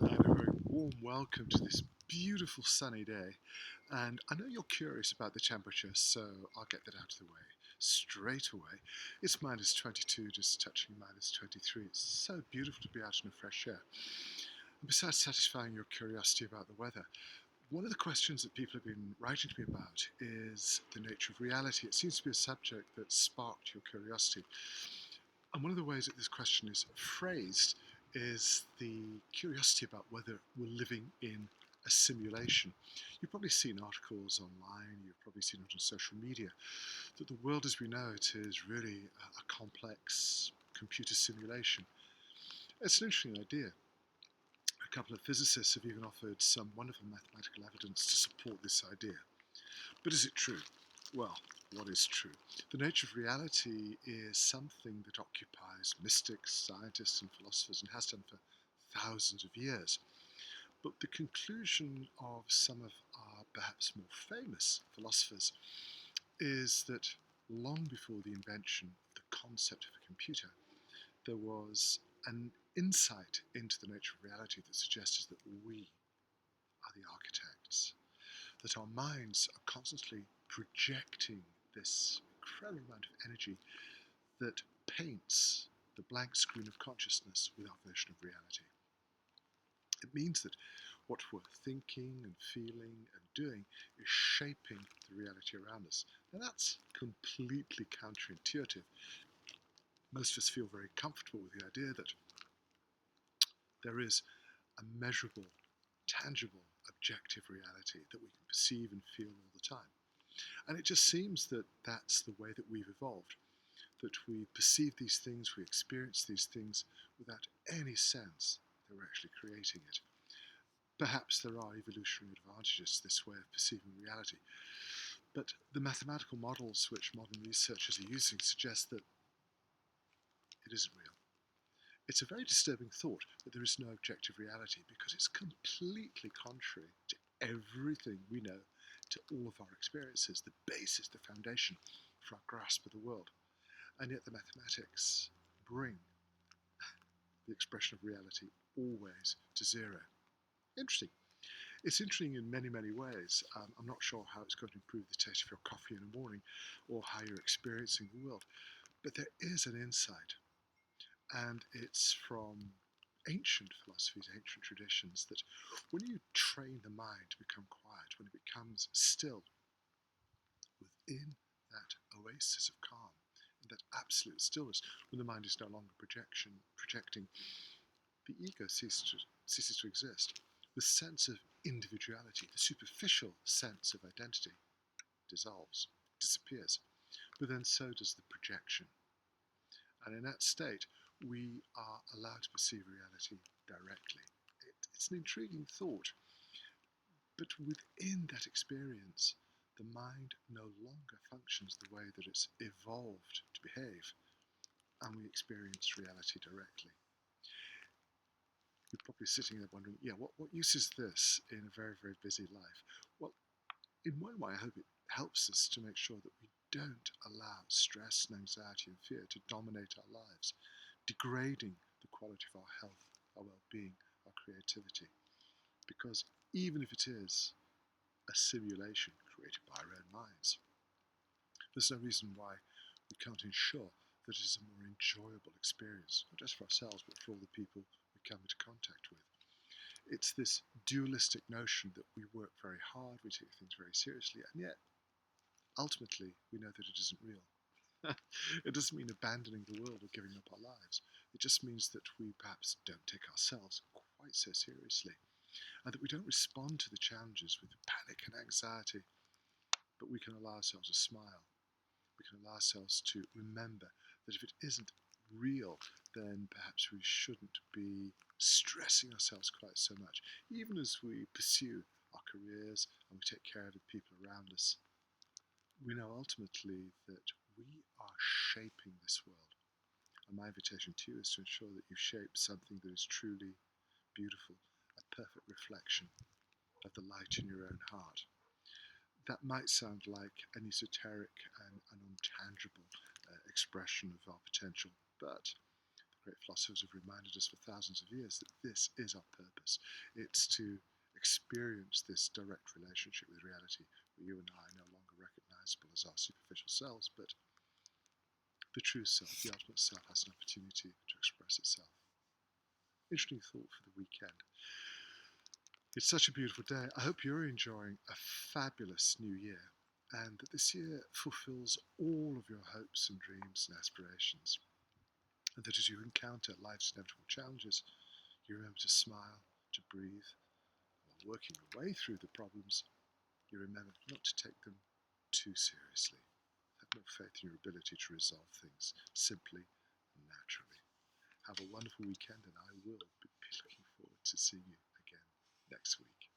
and a very warm welcome to this beautiful sunny day. And I know you're curious about the temperature, so I'll get that out of the way straight away. It's minus 22, just touching minus 23. It's so beautiful to be out in the fresh air. And besides satisfying your curiosity about the weather, one of the questions that people have been writing to me about is the nature of reality. It seems to be a subject that sparked your curiosity. And one of the ways that this question is phrased is the curiosity about whether we're living in a simulation. You've probably seen articles online, you've probably seen it on social media, that the world as we know it is really a complex computer simulation. It's an interesting idea. A couple of physicists have even offered some wonderful mathematical evidence to support this idea. But is it true? Well, what is true? The nature of reality is something that occupies mystics, scientists, and philosophers, and has done for thousands of years. But the conclusion of some of our perhaps more famous philosophers is that long before the invention of the concept of a computer, there was an insight into the nature of reality that suggested that we are the architects, that our minds are constantly projecting this incredible amount of energy that paints the blank screen of consciousness with our version of reality. It means that what we're thinking and feeling and doing is shaping the reality around us. Now that's completely counterintuitive. Most of us feel very comfortable with the idea that there is a measurable, tangible, objective reality that we can perceive and feel all the time. And it just seems that that's the way that we've evolved, that we perceive these things, we experience these things without any sense that we're actually creating it. Perhaps there are evolutionary advantages to this way of perceiving reality, but the mathematical models which modern researchers are using suggest that it isn't real. It's a very disturbing thought that there is no objective reality because it's completely contrary to everything we know, to all of our experiences, the basis, the foundation for our grasp of the world. And yet the mathematics bring the expression of reality always to zero. Interesting. It's interesting in many, many ways. I'm not sure how it's going to improve the taste of your coffee in the morning or how you're experiencing the world, but there is an insight, and it's from ancient philosophies, ancient traditions, that when you train the mind to become quiet, when it becomes still within that oasis of calm, in that absolute stillness, when the mind is no longer projecting, the ego ceases to exist. The sense of individuality, the superficial sense of identity, dissolves, disappears. But then so does the projection. And in that state, we are allowed to perceive reality directly. It's an intriguing thought, but within that experience, the mind no longer functions the way that it's evolved to behave, and we experience reality directly. You're probably sitting there wondering, yeah, what use is this in a very, very busy life? Well, in one way, I hope it helps us to make sure that we don't allow stress and anxiety and fear to dominate our lives, degrading the quality of our health, our well-being, our creativity. Because even if it is a simulation created by our own minds, there's no reason why we can't ensure that it is a more enjoyable experience, not just for ourselves, but for all the people we come into contact with. It's this dualistic notion that we work very hard, we take things very seriously, and yet, ultimately, we know that it isn't real. It doesn't mean abandoning the world or giving up our lives. It just means that we perhaps don't take ourselves quite so seriously, and that we don't respond to the challenges with panic and anxiety, but we can allow ourselves a smile. We can allow ourselves to remember that if it isn't real, then perhaps we shouldn't be stressing ourselves quite so much, even as we pursue our careers and we take care of the people around us. We know ultimately that we are shaping this world. And my invitation to you is to ensure that you shape something that is truly beautiful, a perfect reflection of the light in your own heart. That might sound like an esoteric and an intangible expression of our potential, but Great philosophers have reminded us for thousands of years that this is our purpose. It's to experience this direct relationship with reality, where you and I are no longer recognizable as our superficial selves, but the true self, the ultimate self, has an opportunity to express itself. Interesting thought for the weekend. It's such a beautiful day. I hope you're enjoying a fabulous new year and that this year fulfills all of your hopes and dreams and aspirations. And that as you encounter life's inevitable challenges, you remember to smile, to breathe. While working your way through the problems, you remember not to take them too seriously. Have no faith in your ability to resolve things simply and naturally. Have a wonderful weekend, and I will be looking forward to seeing you again next week.